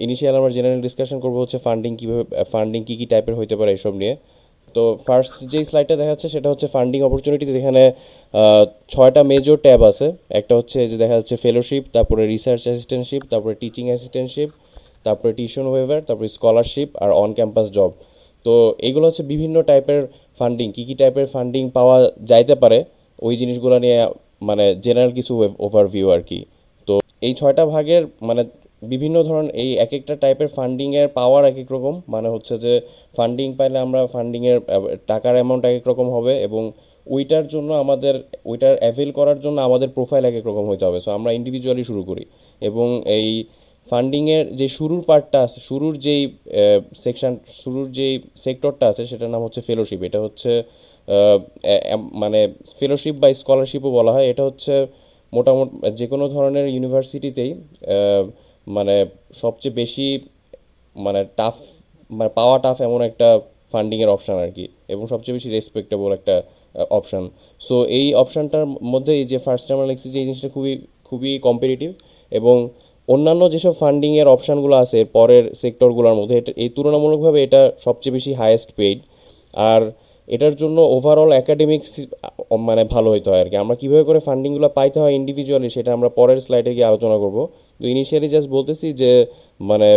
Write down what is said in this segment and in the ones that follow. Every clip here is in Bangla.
ইনিশিয়াল আমরা জেনারেল ডিসকাশন করবো হচ্ছে ফান্ডিং কীভাবে, ফান্ডিং কী কী টাইপের হতে পারে এসব নিয়ে। তো ফার্স্ট যেই স্লাইডটা দেখা যাচ্ছে সেটা হচ্ছে ফান্ডিং অপরচুনিটিজ। যেখানে আহ, ছয়টা মেজর ট্যাব আছে। একটা হচ্ছে যে দেখা যাচ্ছে ফেলোশিপ, তারপরে রিসার্চ অ্যাসিস্ট্যান্টশিপ, তারপরে টিচিং অ্যাসিস্ট্যান্টশিপ, তারপরে টিউশন ওয়েভার, তারপরে স্কলারশিপ আর অন ক্যাম্পাস জব। তো এইগুলো হচ্ছে বিভিন্ন টাইপের ফান্ডিং, কী কী টাইপের ফান্ডিং পাওয়া যাইতে পারে ওই জিনিসগুলো নিয়ে মানে জেনারেল কিছু ওভারভিউ আর কি। তো এই ছয়টা ভাগের মানে বিভিন্ন ধরন এই এক একটা টাইপের ফান্ডিংয়ের পাওয়ার এক এক রকম। মানে হচ্ছে যে ফান্ডিং পাইলে আমরা ফান্ডিংয়ের টাকার অ্যামাউন্ট এক এক রকম হবে, এবং ওইটার জন্য আমাদের ওইটার অ্যাভেল করার জন্য আমাদের প্রোফাইল এক এক রকম হতে হবে। সো আমরা ইন্ডিভিজুয়ালি শুরু করি, এবং এই ফান্ডিংয়ের যে শুরুর পার্টটা আছে, শুরুর যেই সেকশন, শুরুর যেই সেক্টরটা আছে সেটার নাম হচ্ছে ফেলোশিপ। এটা হচ্ছে মানে ফেলোশিপ বা স্কলারশিপও বলা হয়। এটা হচ্ছে মোটামুটি যে কোনো ধরনের ইউনিভার্সিটিতেই মানে সবচেয়ে বেশি মানে টাফ, মানে পাওয়া টাফ এমন একটা ফান্ডিংয়ের অপশান আর কি, এবং সবচেয়ে বেশি রেসপেক্টেবল একটা অপশান। সো এই অপশানটার মধ্যে এই যে ফার্স্ট টাইম আমরা লিখছি যে এই জিনিসটা খুবই খুবই কম্পিটিটিভ, এবং অন্যান্য যেসব ফান্ডিংয়ের অপশানগুলো আছে এর পরের সেক্টরগুলোর মধ্যে এটা এই তুলনামূলকভাবে এটা সবচেয়ে বেশি হায়েস্ট পেইড। আর এটার জন্য ওভারঅল একাডেমিক্স মানে ভালো হইতে হয় আর কি। আমরা কীভাবে করে ফান্ডিংগুলো পাইতে হয় ইন্ডিভিজুয়ালি সেটা আমরা পরের স্লাইডে গিয়ে আলোচনা করব। তো ইনিশিয়ালি জাস্ট বলতেছি যে মানে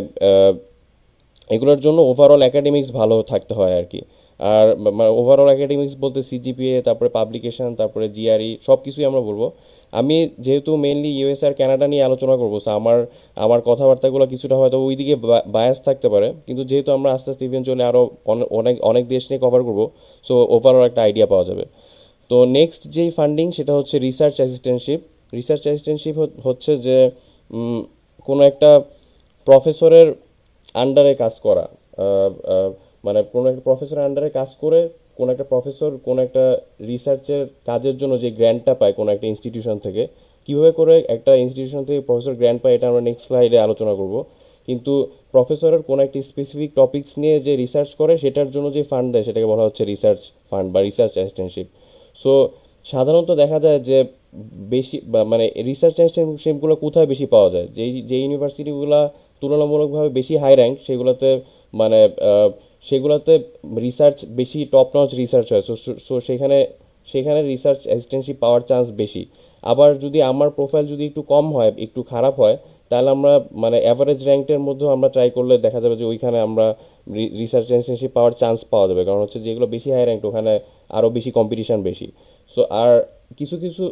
এগুলোর জন্য ওভারঅল একাডেমিক্স ভালো থাকতে হয় আর কি। আর মানে ওভারঅল একাডেমিক্স বলতে সিজিপিএ, তারপরে পাবলিকেশন, তারপরে জিআরই সব কিছুই আমরা বলবো। আমি যেহেতু মেইনলি ইউএস আর কানাডা নিয়ে আলোচনা করবো, সো আমার আমার কথাবার্তাগুলো কিছুটা হয়তো ওই দিকে বায়াস থাকতে পারে, কিন্তু যেহেতু আমরা আস্তে আস্তে ইভেনচুয়ালি আরও অনেক অনেক দেশ নিয়ে কভার করবো, সো ওভারঅল একটা আইডিয়া পাওয়া যাবে। তো নেক্সট যেই ফান্ডিং সেটা হচ্ছে রিসার্চ অ্যাসিস্ট্যান্টশিপ। রিসার্চ অ্যাসিস্ট্যান্টশিপ হচ্ছে যে কোনো একটা প্রফেসরের আন্ডারে কাজ করা। আহ, আহ, মানে কোনো একটা প্রফেসরের আন্ডারে কাজ করে কোনো একটা প্রফেসর কোনো একটা রিসার্চের কাজের জন্য যে গ্র্যান্টটা পায় কোনো একটা ইনস্টিটিউশন থেকে, কীভাবে করে একটা ইনস্টিটিউশন থেকে প্রফেসর গ্র্যান্ট পায় এটা আমরা নেক্সট স্লাইডে আলোচনা করব। কিন্তু প্রফেসরের কোনো একটা স্পেসিফিক টপিকস নিয়ে যে রিসার্চ করে সেটার জন্য যে ফান্ড দেয় সেটাকে বলা হচ্ছে রিসার্চ ফান্ড বা রিসার্চ অ্যাসিস্ট্যান্টশিপ। সো সাধারণত দেখা যায় যে বেশি মানে রিসার্চ অ্যাসিস্ট্যান্টশিপগুলো কোথায় বেশি পাওয়া যায়, যেই যে ইউনিভার্সিটিগুলো তুলনামূলকভাবে বেশি হাই র্যাঙ্ক সেগুলোতে মানে সেগুলোতে রিসার্চ বেশি টপ নচ রিসার্চ হয়। সো সো সেখানে সেখানে রিসার্চ অ্যাসিস্ট্যান্টশিপ পাওয়ার চান্স বেশি। আবার যদি আমার প্রোফাইল যদি একটু কম হয়, একটু খারাপ হয়, তাহলে আমরা মানে অ্যাভারেজ র্যাঙ্কের মধ্যেও আমরা ট্রাই করলে দেখা যাবে যে ওইখানে আমরা রিসার্চ অ্যাসিস্ট্যান্টশিপ পাওয়ার চান্স পাওয়া যাবে, কারণ হচ্ছে যেগুলো বেশি হাই র্যাঙ্ক ওখানে আরও বেশি কম্পিটিশন বেশি। সো আর কিছু কিছু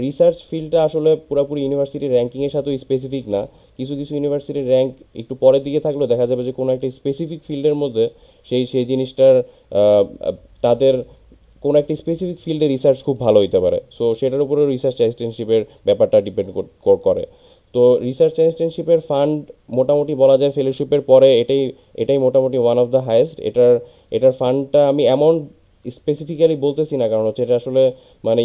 রিসার্চ ফিল্ডটা আসলে পুরোপুরি ইউনিভার্সিটির র্যাঙ্কিংয়ের সাথেও স্পেসিফিক না। কিছু কিছু ইউনিভার্সিটির র্যাঙ্ক একটু পরের দিকে থাকলেও দেখা যাবে যে কোনো একটা স্পেসিফিক ফিল্ডের মধ্যে সেই সেই জিনিসটার তাদের কোনো একটা স্পেসিফিক ফিল্ডে রিসার্চ খুব ভালো হইতে পারে। সো সেটার উপরেও রিসার্চ অ্যাসিস্ট্যান্টশিপের ব্যাপারটা ডিপেন্ড করে। তো রিসার্চ অ্যাসিস্ট্যান্টশিপের ফান্ড মোটামুটি বলা যায় ফেলোশিপের পরে এটাই এটাই মোটামুটি ওয়ান অফ দ্য হাইয়েস্ট। এটার ফান্ডটা আমি অ্যামাউন্ট স্পেসিফিক্যালি বলতেছি না, কারণ হচ্ছে এটা আসলে মানে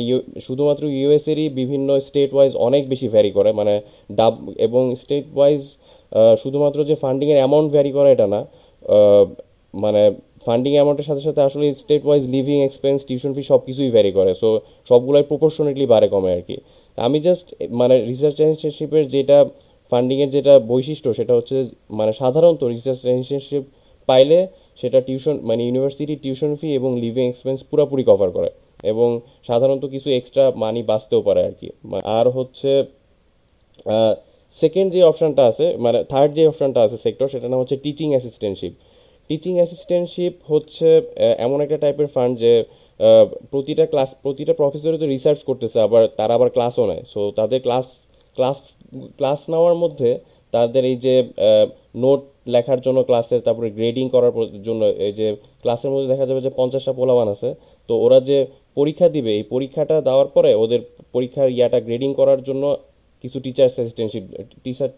শুধুমাত্র ইউএসেরই বিভিন্ন স্টেট ওয়াইজ অনেক বেশি ভ্যারি করে। মানে এবং স্টেট ওয়াইজ শুধুমাত্র যে ফান্ডিংয়ের অ্যামাউন্ট ভ্যারি করে এটা না, আহ, মানে ফান্ডিং অ্যামাউন্টের সাথে সাথে আসলে state wise living expense, tuition fee সব কিছুই ভ্যারি করে। সো সবগুলোই প্রপোর্শনেটলি বাড়ে কমে আর কি। আমি জাস্ট মানে রিসার্চ অ্যাসিস্ট্যান্টশিপের যেটা ফান্ডিংয়ের যেটা বৈশিষ্ট্য সেটা হচ্ছে মানে সাধারণত রিসার্চ অ্যাসিস্ট্যান্টশিপ পাইলে সেটা টিউশন মানে ইউনিভার্সিটি টিউশন ফি এবং লিভিং এক্সপেন্স পুরোপুরি কভার করে, এবং সাধারণত কিছু এক্সট্রা মানি বাঁচতেও পারে আর কি। আর হচ্ছে সেকেন্ড যে অপশানটা আছে, মানে থার্ড যে অপশানটা আছে সেক্টর, সেটার নাম হচ্ছে টিচিং অ্যাসিস্ট্যান্টশিপ। টিচিং অ্যাসিস্ট্যান্টশিপ হচ্ছে এমন একটা টাইপের ফান্ড যে প্রতিটা প্রফেসরই তো রিসার্চ করতেছে, আবার তারা আবার ক্লাসও নেয়। সো তাদের ক্লাস ক্লাস নেওয়ার মধ্যে তাদের এই যে নোট লেখার জন্য ক্লাসের, তারপরে গ্রেডিং করার জন্য এই যে ক্লাসের মধ্যে দেখা যাবে যে 50টা পোলাবান আছে। তো ওরা যে পরীক্ষা দিবে এই পরীক্ষাটা দেওয়ার পরে ওদের পরীক্ষার ইয়াটা গ্রেডিং করার জন্য কিছু টিচার্স অ্যাসিস্ট্যান্টশিপ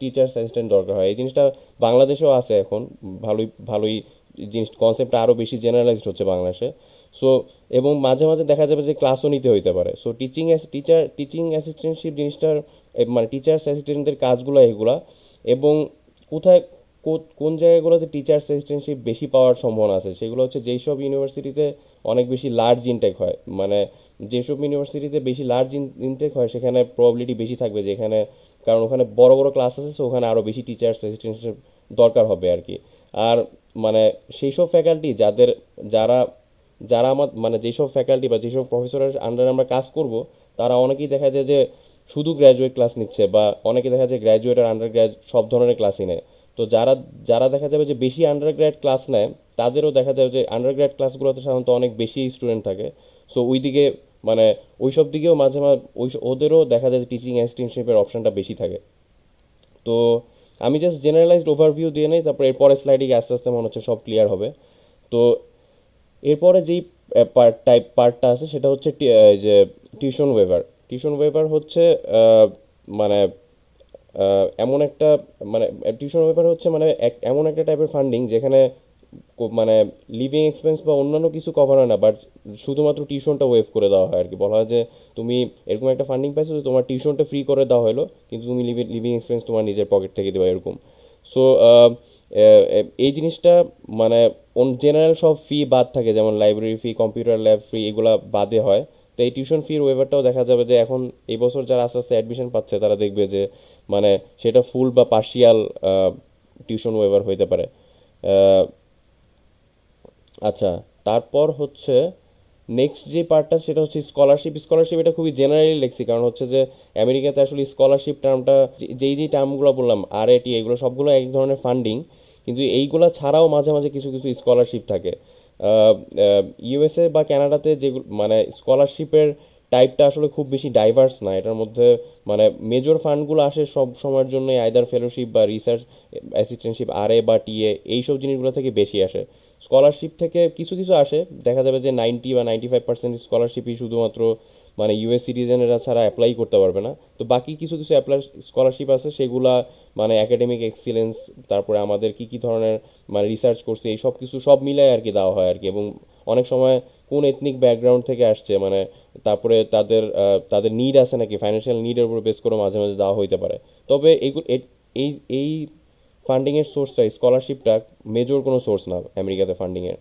টিচার্স অ্যাসিস্ট্যান্ট দরকার হয়। এই জিনিসটা বাংলাদেশেও আছে এখন, ভালোই ভালোই জিনিস কনসেপ্টটা আরও বেশি জেনারেলাইজড হচ্ছে বাংলাদেশে। সো এবং মাঝে মাঝে দেখা যাবে যে ক্লাসও নিতে হইতে পারে। সো টিচিং অ্যাসিস্ট্যান্টশিপ জিনিসটার মানে টিচার্স অ্যাসিস্ট্যান্টদের কাজগুলো এগুলা, এবং কোথায় কোন জায়গাগুলোতে টিচার্স অ্যাসিস্ট্যান্টশিপ বেশি পাওয়ার সম্ভাবনা আছে সেগুলো হচ্ছে যেই সব ইউনিভার্সিটিতে অনেক বেশি লার্জ ইনটেক হয়। মানে যেসব ইউনিভার্সিটিতে বেশি লার্জ ইনটেক হয় সেখানে প্রবাবিলিটি বেশি থাকবে যেখানে, কারণ ওখানে বড় বড় ক্লাস আছে, সো ওখানে আরও বেশি টিচার্স অ্যাসিস্ট্যান্টশিপ দরকার হবে আর কি। আর মানে সেই সব ফ্যাকাল্টি যারা যারা আমার মানে যেসব ফ্যাকাল্টি বা যেসব প্রফেসরের আন্ডারে আমরা কাজ করব, তারা অনেকেই দেখা যায় যে শুধু গ্র্যাজুয়েট ক্লাস নিচ্ছে, বা অনেকে দেখা যায় গ্র্যাজুয়েট আর আন্ডার গ্র্যাজ সব ধরনের ক্লাসই নেয়। তো যারা যারা দেখা যাবে যে বেশি আন্ডার গ্র্যাড ক্লাস নেয়, তাদেরও দেখা যাবে যে আন্ডার গ্র্যাড ক্লাসগুলোতে সাধারণত অনেক বেশি স্টুডেন্ট থাকে। সো ওই দিকে মানে ওই সব দিকেও মাঝে মাঝে ওদেরও দেখা যায় যে টিচিং অ্যাসিস্ট্যান্টশিপের অপশনটা বেশি থাকে। তো আমি জাস্ট জেনারেলাইজড ওভারভিউ দিয়ে নেই, তারপর এরপরে স্লাইডে গিয়ে আস্তে আস্তে মনে হচ্ছে সব ক্লিয়ার হবে। তো এরপরে যেই পার্টটা আছে সেটা হচ্ছে যে টিউশন ওয়েভার। টিউশন ওয়েভার হচ্ছে মানে এমন একটা মানে টিউশন ওয়েভার হচ্ছে মানে এমন একটা টাইপের ফান্ডিং যেখানে মানে লিভিং এক্সপেন্স বা অন্যান্য কিছু কভার হয় না, বাট শুধুমাত্র টিউশনটা ওয়েভ করে দেওয়া হয় আর কি। বলা হয় যে তুমি এরকম একটা ফান্ডিং পাইছো যে তোমার টিউশনটা ফ্রি করে দেওয়া হলো, কিন্তু তুমি লিভিং এক্সপেন্স তোমার নিজের পকেট থেকে দেওয়া এরকম। সো এই জিনিসটা মানে জেনারেল সব ফি বাদ থাকে, যেমন লাইব্রেরি ফি, কম্পিউটার ল্যাব ফি, এগুলা বাদে হয়। তো এই টিউশন ফির ওয়েভারটাও দেখা যাবে যে এখন এই বছর যারা আস্তে আস্তে অ্যাডমিশন পাচ্ছে তারা দেখবে যে মানে সেটা ফুল বা পার্শিয়াল টিউশন ওয়েভার হইতে পারে। আহ, আচ্ছা, তারপর হচ্ছে নেক্সট যে পার্টটা সেটা হচ্ছে স্কলারশিপ। স্কলারশিপ এটা খুবই জেনারেলি লেখছি, কারণ হচ্ছে যে আমেরিকাতে আসলে স্কলারশিপ টার্মটা যেই যেই টার্মগুলো বললাম RAT, এগুলো সবগুলো এক ধরনের ফান্ডিং, কিন্তু এইগুলা ছাড়াও মাঝে মাঝে কিছু কিছু স্কলারশিপ থাকে। USA বা কানাডাতে যেগুলো মানে স্কলারশিপের টাইপটা আসলে খুব বেশি ডাইভার্স না। এটার মধ্যে মানে মেজর ফান্ডগুলো আসে সব সময়ের জন্য আইদার ফেলোশিপ বা রিসার্চ অ্যাসিস্ট্যান্টশিপ, বা টিএ, এইসব জিনিসগুলো থেকে বেশি আসে। স্কলারশিপ থেকে কিছু কিছু আসে, দেখা যাবে যে 90 বা 95% স্কলারশিপই শুধুমাত্র মানে US সিটিজেনেরা ছাড়া অ্যাপ্লাই করতে পারবে না। তো বাকি কিছু কিছু অ্যাপ্লাই স্কলারশিপ আছে, সেগুলা মানে একাডেমিক এক্সিলেন্স, তারপরে আমাদের কি কি ধরনের মানে রিসার্চ করছে এই সব কিছু সব মিলাই আর কি দেওয়া হয় আর কি। এবং অনেক সময় কোন এথনিক ব্যাকগ্রাউন্ড থেকে আসছে মানে, তারপরে তাদের নিড আছে নাকি, ফাইন্যান্সিয়াল নিডের উপর বেস করে মাঝে মাঝে দেওয়া হইতে পারে। তবে এই এই ফান্ডিংয়ের সোর্সটা, স্কলারশিপটা মেজর কোনো সোর্স না আমেরিকাতে ফান্ডিংয়ের।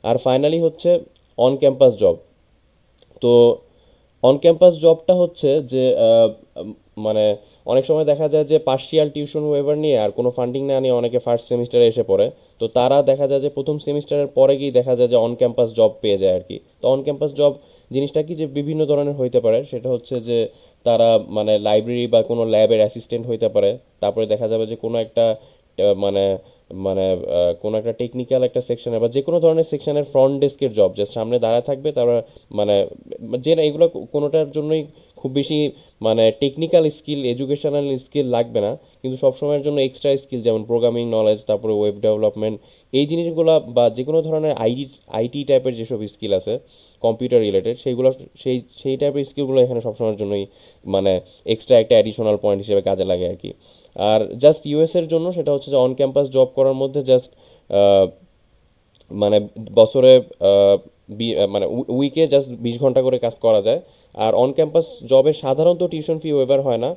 আর ফাইনালি হচ্ছে অন ক্যাম্পাস জব। তো অন ক্যাম্পাস জবটা হচ্ছে যে মানে অনেক সময় দেখা যায় যে পার্শিয়াল টিউশন ওয়েভার নিয়ে আর কোনো ফান্ডিং না নিয়ে অনেকে ফার্স্ট সেমিস্টারে এসে পড়ে। তো তারা দেখা যায় যে প্রথম সেমিস্টারের পরে গিয়ে দেখা যায় যে অন ক্যাম্পাস জব পেয়ে যায় আর কি। তো অন ক্যাম্পাস জব জিনিসটা কি যে বিভিন্ন ধরনের হইতে পারে, সেটা হচ্ছে যে তারা মানে লাইব্রেরি বা কোনো ল্যাবের অ্যাসিস্ট্যান্ট হইতে পারে। তারপরে দেখা যাবে যে কোনো একটা মানে মানে কোনো একটা টেকনিক্যাল একটা সেকশনের বা যে কোনো ধরনের সেকশনের ফ্রন্ট ডেস্কের জব, যে সামনে দাঁড়ায় থাকবে তারা মানে যে না এগুলো কোনোটার জন্যই খুব বেশি মানে টেকনিক্যাল স্কিল, এডুকেশনাল স্কিল লাগবে না, কিন্তু সব সময়ের জন্য এক্সট্রা স্কিল যেমন প্রোগ্রামিং নলেজ, তারপরে ওয়েব ডেভেলপমেন্ট, এই জিনিসগুলো বা যে কোনো ধরনের আইটি টাইপের যেসব স্কিল আছে কম্পিউটার রিলেটেড, সেইগুলো সেই টাইপের স্কিলগুলো এখানে সবসময়ের জন্যই মানে এক্সট্রা একটা অ্যাডিশনাল পয়েন্ট হিসেবে কাজে লাগে আর কি। আর জাস্ট ইউএসের জন্য সেটা হচ্ছে যে অন ক্যাম্পাস জব করার মধ্যে জাস্ট মানে বছরে মানে উইকে জাস্ট 20 ঘন্টা করে কাজ করা যায়। আর অন ক্যাম্পাস জবে সাধারণত টিউশন ফি ওয়েভার হয় না,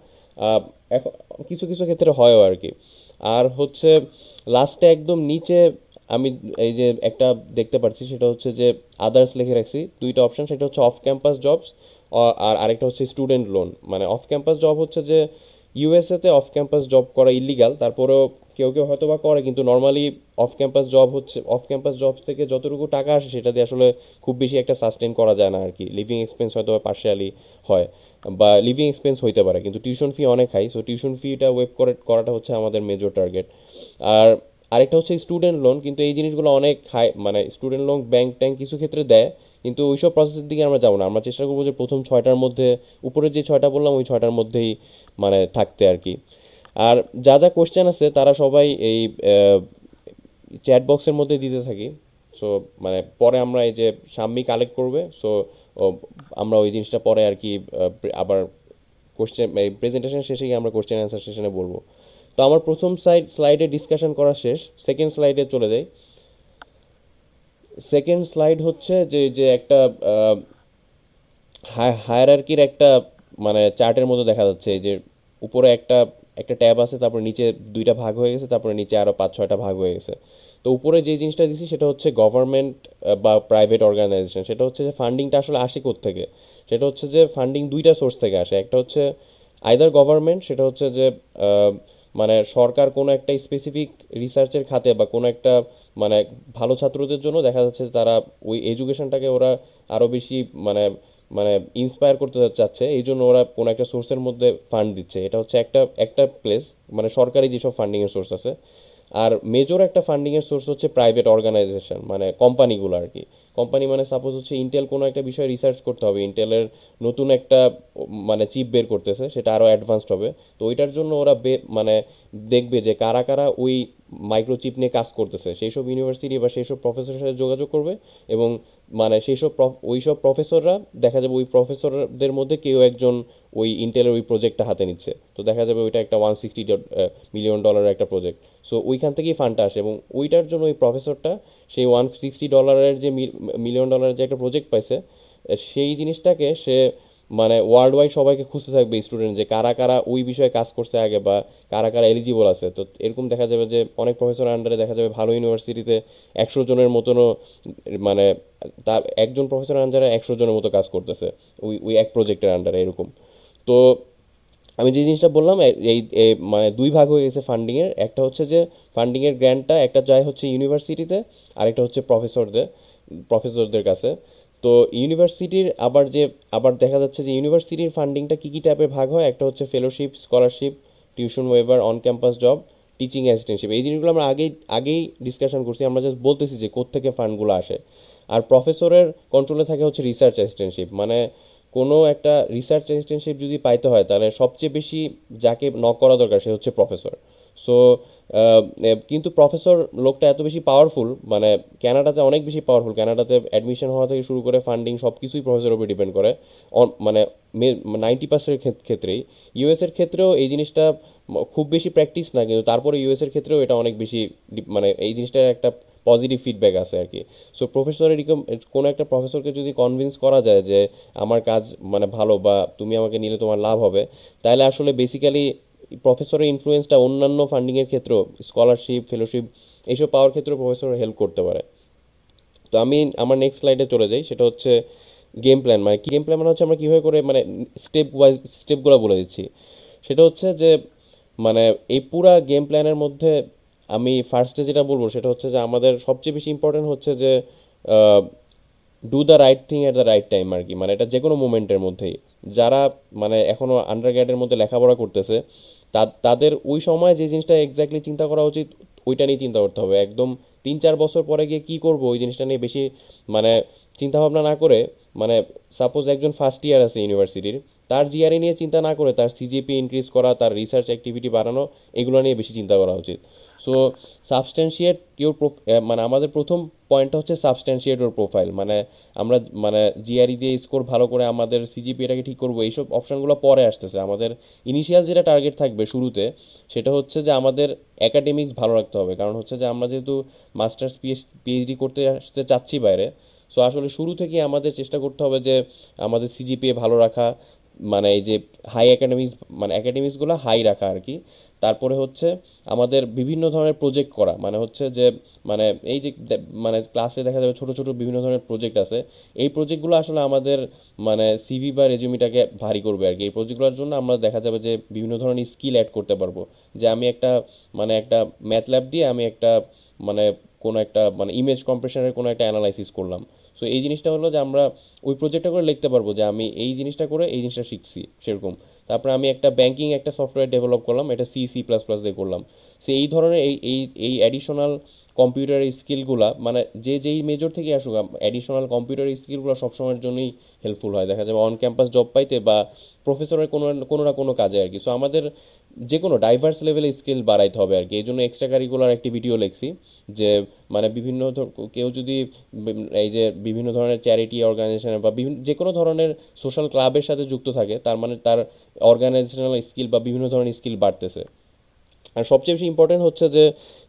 এখন কিছু কিছু ক্ষেত্রে হয়ও আর কি। আর হচ্ছে লাস্টে একদম নিচে আমি এই যে একটা দেখতে পাচ্ছি সেটা হচ্ছে যে আদার্স লিখে রাখছি দুইটা অপশন, সেটা হচ্ছে অফ ক্যাম্পাস জবস, আর আরেকটা হচ্ছে স্টুডেন্ট লোন। মানে অফ ক্যাম্পাস জব হচ্ছে যে ইউএসএতে অফ ক্যাম্পাস জব করা ইলিগাল, তারপরেও কেউ কেউ হয়তো বা করে, কিন্তু নর্মালি অফ ক্যাম্পাস জব হচ্ছে অফ ক্যাম্পাস জব থেকে যতটুকু টাকা আসে সেটা দিয়ে আসলে খুব বেশি একটা সাস্টেন করা যায় না আর কি। লিভিং এক্সপেন্স হয়তো বা পার্শিয়ালি হয়, বা লিভিং এক্সপেন্স হইতে পারে, কিন্তু টিউশন ফি অনেক হাই। সো টিউশন ফিটা ওয়েভ করাটা হচ্ছে আমাদের মেজর টার্গেট। আর আরেকটা হচ্ছে স্টুডেন্ট লোন, কিন্তু এই জিনিসগুলো অনেক হাই, মানে স্টুডেন্ট লোন ব্যাংক ট্যাঙ্ক কিছু ক্ষেত্রে দেয়, কিন্তু ওইসব প্রসেসের দিকে আমরা যাবো না। আমরা চেষ্টা করবো যে প্রথম 6টার মধ্যে, উপরে যে 6টা বললাম ওই 6টার মধ্যেই মানে থাকতে আর কি। আর যা যা কোশ্চেন আছে তারা সবাই এই চ্যাট বক্সের মধ্যে দিতে থাকি। সো মানে পরে আমরা এই যে সাম্মি কালেক্ট করবে, সো আমরা ওই জিনিসটা পরে আর কি আবার কোশ্চেন এই প্রেজেন্টেশন শেষে গিয়ে আমরা কোশ্চেন অ্যান্সার সেশনে বলবো। তো আমার প্রথম স্লাইডে ডিসকাশন করা শেষ, সেকেন্ড স্লাইডে চলে যাই। সেকেন্ড স্লাইড হচ্ছে যে যে একটা হায়ারার্কির একটা মানে চার্টের মতো দেখা যাচ্ছে। এই যে উপরে একটা একটা ট্যাব আছে, তারপর নিচে দুইটা ভাগ হয়ে গেছে, তারপরে নিচে আরও 5-6টা ভাগ হয়ে গেছে। তো উপরে যে জিনিসটা দিছি সেটা হচ্ছে গভর্নমেন্ট বা প্রাইভেট অর্গানাইজেশন। সেটা হচ্ছে যে ফান্ডিংটা আসলে আসে কোত্থেকে, সেটা হচ্ছে যে ফান্ডিং দুইটা সোর্স থেকে আসে। একটা হচ্ছে আইদার গভর্নমেন্ট, সেটা হচ্ছে যে মানে সরকার কোনো একটা স্পেসিফিক রিসার্চের খাতে বা কোনো একটা মানে ভালো ছাত্রদের জন্য দেখা যাচ্ছে তারা ওই এডুকেশনটাকে ওরা আরও বেশি মানে মানে ইন্সপায়ার করতে চাচ্ছে, এই জন্য ওরা কোনো একটা সোর্সের মধ্যে ফান্ড দিচ্ছে। এটা হচ্ছে একটা একটা প্লেস, মানে সরকারি যেসব ফান্ডিংয়ের সোর্স আছে। আর মেজর একটা ফান্ডিংয়ের সোর্স হচ্ছে প্রাইভেট অর্গানাইজেশন, মানে কোম্পানিগুলো আর কি। কোম্পানি মানে সাপোজ হচ্ছে ইন্টেল কোনো একটা বিষয়ে রিসার্চ করতে হবে, ইন্টেলের নতুন একটা মানে চিপ বের করতেছে, সেটা আরও অ্যাডভান্সড হবে। তো ওইটার জন্য ওরা মানে দেখবে যে কারা কারা ওই মাইক্রোচিপ নিয়ে কাজ করতেছে, সেই সব ইউনিভার্সিটি বা সেই সব প্রফেসরের সাথে যোগাযোগ করবে। এবং মানে সেই সব ওই সব প্রফেসররা দেখা যাবে ওই প্রফেসরদের মধ্যে কেউ একজন ওই ইন্টেলের ওই প্রজেক্টটা হাতে নিচ্ছে, তো দেখা যাবে ওইটা একটা $160 মিলিয়ন একটা প্রজেক্ট। সো ওইখান থেকেই ফান্ডটা আসে, এবং ওইটার জন্য ওই প্রফেসরটা সেই $160 যে $1 মিলিয়ন যে একটা প্রজেক্ট পাইছে, সেই জিনিসটাকে সে মানে ওয়ার্ল্ড ওয়াইড সবাইকে খুঁজতে থাকবে স্টুডেন্ট, যে কারা কারা ওই বিষয়ে কাজ করছে আগে বা কারা কারা এলিজিবল আছে। তো এরকম দেখা যাবে যে অনেক প্রফেসরের আন্ডারে দেখা যাবে ভালো ইউনিভার্সিটিতে 100 জনের মতনও মানে তা একজন প্রফেসরের আন্ডারে 100 জনের মতো কাজ করতেছে ওই ওই এক প্রজেক্টের আন্ডারে এরকম। তো আমি যে জিনিসটা বললাম মানে দুই ভাগ হয়ে গেছে ফান্ডিংয়ের। একটা হচ্ছে যে ফান্ডিংয়ের গ্র্যান্টটা একটা যায় হচ্ছে ইউনিভার্সিটিতে, আরেকটা হচ্ছে প্রফেসরদের কাছে। তো ইউনিভার্সিটির আবার দেখা যাচ্ছে যে ইউনিভার্সিটির ফান্ডিংটা কী কী টাইপে ভাগ হয়, একটা হচ্ছে fellowship, scholarship, tuition waiver, on campus job, teaching assistantship. এই জিনিসগুলো আমরা আগেই ডিসকাশন করছি, আমরা জাস্ট বলতেছি যে কোত্থেকে ফান্ডগুলো আসে। আর প্রফেসরের কন্ট্রোলে থাকে হচ্ছে রিসার্চ অ্যাসিস্ট্যান্টশিপ, মানে কোনো একটা রিসার্চ অ্যাসিস্ট্যান্টশিপ যদি পাইতে হয় তাহলে সবচেয়ে বেশি যাকে নক করা দরকার সে হচ্ছে প্রফেসর। সো কিন্তু প্রফেসর লোকটা এত বেশি পাওয়ারফুল, মানে ক্যানাডাতে অনেক বেশি পাওয়ারফুল। ক্যানাডাতে অ্যাডমিশন হওয়া থেকে শুরু করে ফান্ডিং সব কিছুই প্রফেসরের উপর ডিপেন্ড করে, মানে 90% ক্ষেত্রেই। ইউএসের ক্ষেত্রেও এই জিনিসটা খুব বেশি প্র্যাকটিস না, কিন্তু তারপরে ইউএসের ক্ষেত্রেও এটা অনেক বেশি মানে এই জিনিসটার একটা পজিটিভ ফিডব্যাক আছে আর কি। সো কোনো একটা প্রফেসরকে যদি কনভিন্স করা যায় যে আমার কাজ মানে ভালো বা তুমি আমাকে নিলে তোমার লাভ হবে, তাহলে আসলে বেসিক্যালি প্রফেসরের ইনফ্লুয়েন্সটা অন্যান্য ফান্ডিংয়ের ক্ষেত্রেও, স্কলারশিপ, ফেলোশিপ এইসব পাওয়ার ক্ষেত্রেও প্রফেসর হেল্প করতে পারে। তো আমি আমার নেক্সট স্লাইডে চলে যাই, সেটা হচ্ছে গেম প্ল্যান। মানে কি গেম প্ল্যান মানে হচ্ছে আমরা কীভাবে করে মানে স্টেপগুলো বলে দিচ্ছি। সেটা হচ্ছে যে মানে এই পুরা গেম প্ল্যানের মধ্যে আমি ফার্স্টে যেটা বলবো সেটা হচ্ছে যে আমাদের সবচেয়ে বেশি ইম্পর্টেন্ট হচ্ছে যে do the right thing at the right time আর কি। মানে এটা যে কোনো মোমেন্টের মধ্যেই, যারা মানে এখনও আন্ডারগ্র্যাডের মধ্যে লেখাপড়া করতেছে তাদের ওই সময় যে জিনিসটা এক্স্যাক্টলি চিন্তা করা উচিত ওইটা নিয়ে চিন্তা করতে হবে। একদম 3-4 বছর পরে গিয়ে কী করবো ওই জিনিসটা নিয়ে বেশি মানে চিন্তাভাবনা না করে, মানে সাপোজ একজন ফার্স্ট ইয়ার আছে ইউনিভার্সিটির, তার জিআরই নিয়ে চিন্তা না করে তার সিজিপি ইনক্রিজ করা, তার রিসার্চ অ্যাক্টিভিটি বাড়ানো, এগুলো নিয়ে বেশি চিন্তা করা উচিত। সো সাবস্ট্যান্সিয়েট মানে আমাদের প্রথম পয়েন্টটা হচ্ছে সাবস্ট্যান্সিয়েট ইউর প্রোফাইল। মানে আমরা মানে জিআরই দিয়ে স্কোর ভালো করে আমাদের সিজিপিএটাকে ঠিক করবো, এইসব অপশানগুলো পরে আসতেছে। আমাদের ইনিশিয়াল যেটা টার্গেট থাকবে শুরুতে সেটা হচ্ছে যে আমাদের অ্যাকাডেমিক্স ভালো রাখতে হবে, কারণ হচ্ছে যে আমরা যেহেতু মাস্টার্স পিএইচডি করতে আসতে চাচ্ছি বাইরে। সো আসলে শুরু থেকে আমাদের চেষ্টা করতে হবে যে আমাদের সিজিপিএ ভালো রাখা, মানে এই যে অ্যাকাডেমিক্সগুলো হাই রাখা আর কি। তারপরে হচ্ছে আমাদের বিভিন্ন ধরনের প্রজেক্ট করা, মানে হচ্ছে যে মানে এই যে মানে ক্লাসে দেখা যাবে ছোট ছোট বিভিন্ন ধরনের প্রজেক্ট আছে, এই প্রজেক্টগুলো আসলে আমাদের মানে সিভি বা রেজিউমিটাকে ভারী করবে আর কি। এই প্রজেক্টগুলোর জন্য আমরা দেখা যাবে যে বিভিন্ন ধরনের স্কিল অ্যাড করতে পারবো, যে আমি একটা ম্যাথ ল্যাব দিয়ে আমি একটা মানে কোনো একটা মানে ইমেজ কম্প্রেশনের কোনো একটা অ্যানালাইসিস করলাম। সো এই জিনিসটা হলো যে আমরা ওই প্রজেক্টটা করে লিখতে পারবো যে আমি এই জিনিসটা করে এই জিনিসটা শিখছি সেরকম। তারপরে আমি একটা ব্যাংকিং একটা সফটওয়্যার ডেভেলপ করলাম, এটা C++ দিয়ে করলাম। সো এই ধরনের এই অ্যাডিশনাল কম্পিউটার স্কিলগুলা মানে যেই মেজর থেকে আসুক, অ্যাডিশনাল কম্পিউটার স্কিলগুলো সবসময়ের জন্যই হেল্পফুল হয় দেখা যাবে অন ক্যাম্পাস জব পাইতে বা প্রফেসরের কোনো না কোনো কাজে আর কি। সো আমাদের যে কোনো ডাইভার্স লেভেলে স্কিল বাড়াইতে হবে আর কি। এই জন্য এক্সট্রা কারিকুলার অ্যাক্টিভিটিও লিখছি, যে মানে কেউ যদি এই যে বিভিন্ন ধরনের চ্যারিটি অর্গানাইজেশন বা যে কোনো ধরনের সোশ্যাল ক্লাবের সাথে যুক্ত থাকে, তার মানে তার অর্গানাইজেশনাল স্কিল বা বিভিন্ন ধরনের স্কিল বাড়তেছে। আর সবচেয়ে বেশি ইম্পর্টেন্ট হচ্ছে যে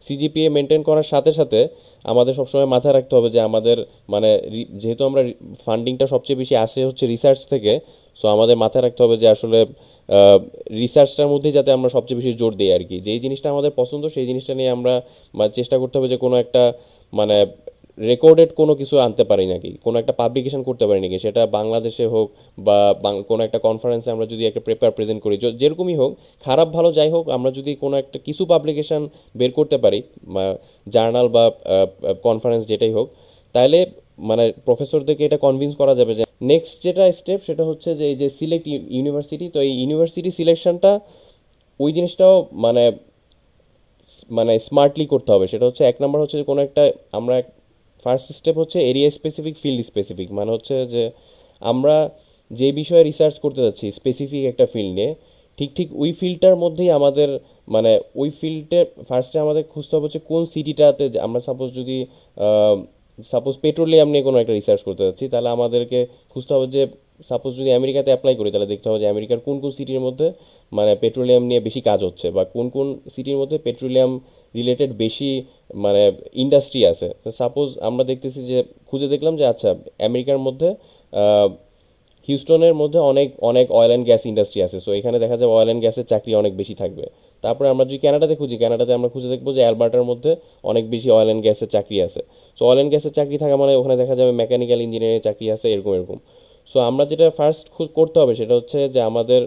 সিজিপিএ মেনটেন করার সাথে সাথে আমাদের সবসময় মাথায় রাখতে হবে যে আমাদের মানে যেহেতু আমরা ফান্ডিংটা সবচেয়ে বেশি আসে হচ্ছে রিসার্চ থেকে, সো আমাদের মাথায় রাখতে হবে যে আসলে রিসার্চটার মধ্যেই যাতে আমরা সবচেয়ে বেশি জোর দিই আর কি। যেই জিনিসটা আমাদের পছন্দ সেই জিনিসটা নিয়ে আমরা চেষ্টা করতে হবে যে কোনো একটা মানে রেকর্ডেড কোনো কিছু আনতে পারি নাকি, কোনো একটা পাবলিকেশন করতে পারি নাকি, সেটা বাংলাদেশে হোক বা কোনো একটা কনফারেন্সে আমরা যদি একটা পেপার প্রেজেন্ট করি, যেরকমই হোক, খারাপ ভালো যাই হোক, আমরা যদি কোনো একটা কিছু পাবলিকেশন বের করতে পারি, জার্নাল বা কনফারেন্স যেটাই হোক, তাহলে মানে প্রফেসরদেরকে এটা কনভিন্স করা যাবে যে নেক্সট যেটা স্টেপ সেটা হচ্ছে যে এই যে সিলেক্ট ইউনিভার্সিটি, তো এই ইউনিভার্সিটি সিলেকশনটা ওই জিনিসটাও মানে মানে স্মার্টলি করতে হবে। সেটা হচ্ছে এক নাম্বার হচ্ছে যে কোনো একটা আমরা ফার্স্ট স্টেপ হচ্ছে এরিয়া স্পেসিফিক, ফিল্ড স্পেসিফিক, মানে হচ্ছে যে আমরা যে বিষয়ে রিসার্চ করতে যাচ্ছি স্পেসিফিক একটা ফিল্ড নিয়ে, ঠিক ঠিক ওই ফিল্ডটার মধ্যেই আমাদের মানে ওই ফিল্ডে ফার্স্টে আমাদের খুঁজতে হবে হচ্ছে কোন সিটিটাতে আমরা সাপোজ যদি সাপোজ পেট্রোলিয়াম নিয়ে কোনো একটা রিসার্চ করতে যাচ্ছি, তাহলে আমাদেরকে খুঁজতে হবে যে সাপোজ যদি আমেরিকাতে অ্যাপ্লাই করি তাহলে দেখতে হবে যে আমেরিকার কোন কোন সিটির মধ্যে মানে পেট্রোলিয়াম নিয়ে বেশি কাজ হচ্ছে, বা কোন কোন সিটির মধ্যে পেট্রোলিয়াম রিলেটেড বেশি মানে ইন্ডাস্ট্রি আছে। সাপোজ আমরা দেখতেছি যে খুঁজে দেখলাম যে আচ্ছা আমেরিকার মধ্যে হিউস্টনের মধ্যে অনেক অনেক অয়েল অ্যান্ড গ্যাস ইন্ডাস্ট্রি আছে, সো এখানে দেখা যায় অয়েল অ্যান্ড গ্যাসের চাকরি অনেক বেশি থাকবে। তারপরে আমরা যদি ক্যানাডাতে খুঁজি, ক্যানাডাতে আমরা খুঁজে দেখবো যে অ্যালবার্টার মধ্যে অনেক বেশি অয়েল অ্যান্ড গ্যাসের চাকরি আছে। সো অয়েল অ্যান্ড গ্যাসের চাকরি থাকা মানে ওখানে দেখা যাবে মেকানিক্যাল ইঞ্জিনিয়ারিং চাকরি আছে, এরকম এরকম। সো আমরা যেটা ফার্স্ট করতে হবে সেটা হচ্ছে যে আমাদের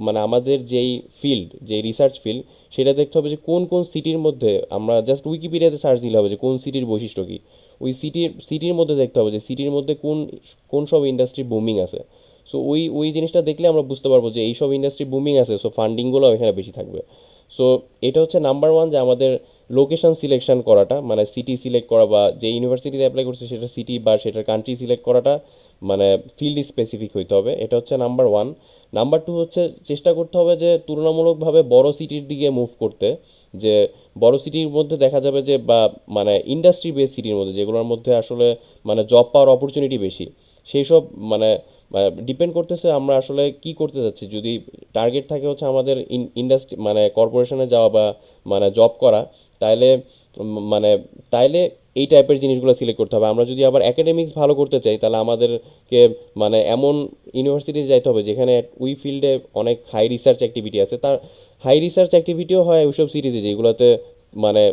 মানে আমাদের যেই ফিল্ড, যেই রিসার্চ ফিল্ড, সেটা দেখতে হবে যে কোন কোন সিটির মধ্যে, আমরা জাস্ট উইকিপিডিয়াতে সার্চ দিলে হবে যে কোন সিটির বৈশিষ্ট্য কী। ওই সিটির মধ্যে দেখতে হবে যে সিটির মধ্যে কোন কোন সব ইন্ডাস্ট্রি বুমিং আছে। সো ওই ওই জিনিসটা দেখলে আমরা বুঝতে পারবো যে এইসব ইন্ডাস্ট্রি বুমিং আছে, সো ফান্ডিংগুলো এখানে বেশি থাকবে। সো এটা হচ্ছে নাম্বার ওয়ান, যে আমাদের লোকেশন সিলেকশন করাটা, মানে সিটি সিলেক্ট করা বা যে ইউনিভার্সিটিতে অ্যাপ্লাই করছে সেটা সিটি বা সেটার কান্ট্রি সিলেক্ট করাটা মানে ফিল্ড স্পেসিফিক হইতে হবে। এটা হচ্ছে নাম্বার ওয়ান। নাম্বার টু হচ্ছে চেষ্টা করতে হবে যে তুলনামূলকভাবে বড় সিটির দিকে মুভ করতে, যে বড় সিটির মধ্যে দেখা যাবে যে বা মানে ইন্ডাস্ট্রি বেস সিটির মধ্যে যেগুলোর মধ্যে আসলে মানে জব পাওয়ার অপরচুনিটি বেশি, সেই সব মানে ডিপেন্ড করতেছে আমরা আসলে কি করতে যাচ্ছি। যদি টার্গেট থাকে হচ্ছে আমাদের ইন্ডাস্ট্রি মানে কর্পোরেশনে যাওয়া বা মানে জব করা, তাইলে মানে তাইলে এই টাইপের জিনিসগুলো সিলেক্ট করতে হবে। আমরা যদি আবার একাডেমিক্স ভালো করতে চাই তাহলে আমাদেরকে মানে এমন ইউনিভার্সিটিতে যাইতে হবে যেখানে ওই ফিল্ডে অনেক হাই রিসার্চ অ্যাক্টিভিটি আছে, তার হাই রিসার্চ অ্যাক্টিভিটিও হয় ওইসব সিটিতে যেগুলোতে মানে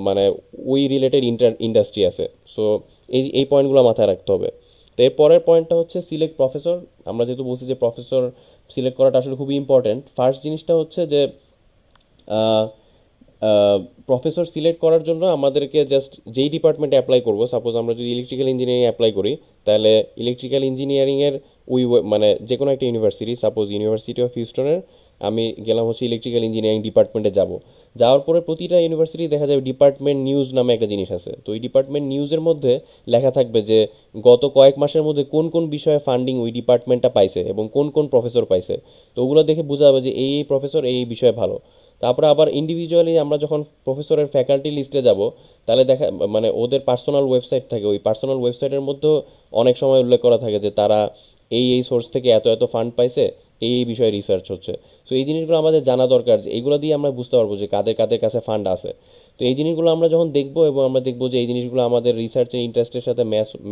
মানে ওই রিলেটেড ইন্ডাস্ট্রি আছে। সো এই পয়েন্টগুলো মাথায় রাখতে হবে। তো এর পরের পয়েন্টটা হচ্ছে সিলেক্ট প্রফেসর। আমরা যেহেতু বলছি যে প্রফেসর সিলেক্ট করাটা আসলে খুবই ইম্পর্ট্যান্ট, ফার্স্ট জিনিসটা হচ্ছে যে প্রফেসর সিলেক্ট করার জন্য আমাদেরকে জাস্ট যেই ডিপার্টমেন্টে অ্যাপ্লাই করব, সাপোজ আমরা যদি ইলেকট্রিক্যাল ইঞ্জিনিয়ারিং অ্যাপ্লাই করি, তাহলে ইলেকট্রিক্যাল ইঞ্জিনিয়ারিংয়ের ওই মানে যে কোনো একটা ইউনিভার্সিটি, সাপোজ ইউনিভার্সিটি অফ হিউস্টনের আমি গেলাম হচ্ছে ইলেকট্রিক্যাল ইঞ্জিনিয়ারিং ডিপার্টমেন্টে যাওয়ার পরে প্রতিটা ইউনিভার্সিটি দেখা যাবে ডিপার্টমেন্ট নিউজ নামে একটা জিনিস আছে। তো ওই ডিপার্টমেন্ট নিউজের মধ্যে লেখা থাকবে যে গত কয়েক মাসের মধ্যে কোন কোন বিষয়ে ফান্ডিং ওই ডিপার্টমেন্টটা পাইছে এবং কোন কোন প্রফেসর পাইছে। তো ওগুলো দেখে বোঝা যাবে যে এই প্রফেসর এই বিষয়ে ভালো। তারপরে আবার ইন্ডিভিজুয়ালি আমরা যখন প্রফেসরের ফ্যাকাল্টি লিস্টে যাব, তাহলে দেখা মানে ওদের পার্সোনাল ওয়েবসাইট থাকে, ওই পার্সোনাল ওয়েবসাইটের মধ্যেও অনেক সময় উল্লেখ করা থাকে যে তারা এই সোর্স থেকে এত এত ফান্ড পাইছে, এই বিষয়ে রিসার্চ হচ্ছে। সো এই জিনিসগুলো আমাদের জানা দরকার, যে এইগুলো দিয়ে আমরা বুঝতে পারবো যে কাদের কাদের কাছে ফান্ড আছে। তো এই জিনিসগুলো আমরা যখন দেখবো এবং আমরা দেখবো যে এই জিনিসগুলো আমাদের রিসার্চের ইন্টারেস্টের সাথে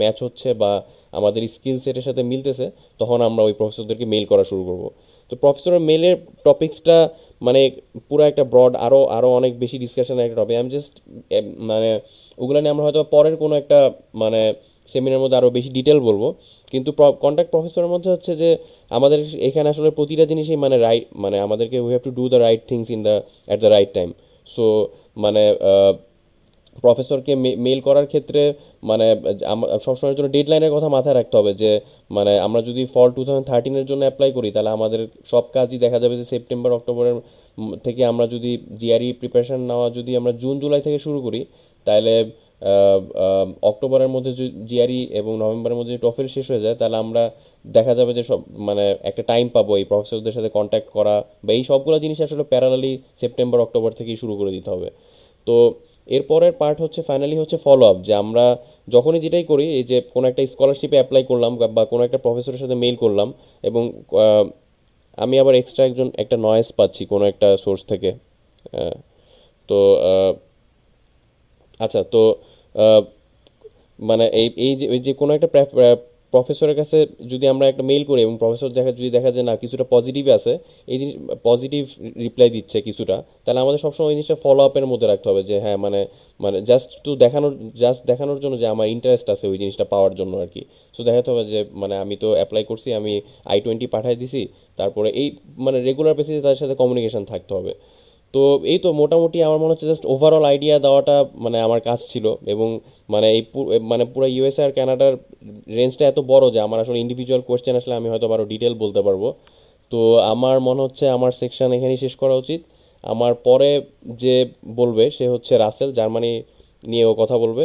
ম্যাচ হচ্ছে বা আমাদের স্কিল সেটের সাথে মিলতেছে, তখন আমরা ওই প্রফেসরদেরকে মেল করা শুরু করব। তো প্রফেসরের মেলের টপিক্সটা মানে পুরো একটা ব্রড, আরও আরও অনেক বেশি ডিসকাশনের একটা টপিক। আমি জাস্ট মানে ওগুলো নিয়ে আমরা হয়তো পরের কোনো একটা মানে সেমিনার মধ্যে আরও বেশি ডিটেল বলবো। কিন্তু কন্ট্যাক্ট প্রফেসরের মধ্যে হচ্ছে যে আমাদের এখানে আসলে প্রতিটা জিনিসই মানে রাইট, মানে আমাদেরকে we have to do the right things at the right time. So মানে প্রফেসরকে মেল করার ক্ষেত্রে মানে সবসময়ের জন্য ডেডলাইনের কথা মাথায় রাখতে হবে, যে মানে আমরা যদি ফল 2013-এর জন্য অ্যাপ্লাই করি তাহলে আমাদের সব কাজই দেখা যাবে যে সেপ্টেম্বর অক্টোবরের থেকে, আমরা যদি জিআরই প্রিপারেশন নেওয়া যদি আমরা জুন জুলাই থেকে শুরু করি, তাহলে অক্টোবরের মধ্যে জিআরই এবং নভেম্বরের মধ্যে যদি টফেল শেষ হয়ে যায়, তাহলে আমরা দেখা যাবে যে সব মানে একটা টাইম পাবো এই প্রফেসরদের সাথে কন্ট্যাক্ট করা বা এই সবগুলো জিনিস আসলে প্যারালালি সেপ্টেম্বর অক্টোবর থেকেই শুরু করে দিতে হবে। তো এরপরের পার্ট হচ্ছে ফাইনালি হচ্ছে ফলো আপ, যে আমরা যখনই যেটাই করি, এই যে কোনো একটা স্কলারশিপে অ্যাপ্লাই করলাম বা কোনো একটা প্রফেসরের সাথে মেইল করলাম এবং আমি আবার এক্সট্রা একটা নয়েজ পাচ্ছি কোনো একটা সোর্স থেকে। আহ, তো আচ্ছা, তো মানে এই এই যে কোনো একটা প্রফেসরের কাছে যদি আমরা একটা মেইল করি এবং প্রফেসর যদি দেখা যায় না কিছুটা পজিটিভ আছে, এই জিনিস পজিটিভ রিপ্লাই দিচ্ছে কিছুটা, তাহলে আমাদের সবসময় ওই জিনিসটা ফলো আপের মধ্যে রাখতে হবে যে হ্যাঁ মানে মানে জাস্ট দেখানোর জন্য যে আমার ইন্টারেস্ট আছে ওই জিনিসটা পাওয়ার জন্য আর কি। সো দেখাতে হবে যে মানে আমি তো অ্যাপ্লাই করছি, আমি I-20 পাঠিয়ে দিছি, তারপরে এই মানে রেগুলার বেসিসে তাদের সাথে কমিউনিকেশন থাকতে হবে। তো এই তো মোটামুটি আমার মনে হচ্ছে জাস্ট ওভারঅল আইডিয়া দেওয়াটা মানে আমার কাজ ছিল। এবং মানে মানে পুরো ইউএসএ আর কানাডার রেঞ্জটা এত বড় যে আমার আসলে ইন্ডিভিজুয়াল কোয়েশ্চেন আসলে আমি হয়তো আরও ডিটেল বলতে পারবো। তো আমার মনে হচ্ছে আমার সেকশন এখানেই শেষ করা উচিত। আমার পরে যে বলবে সে হচ্ছে রাসেল, জার্মানি নিয়েও কথা বলবে।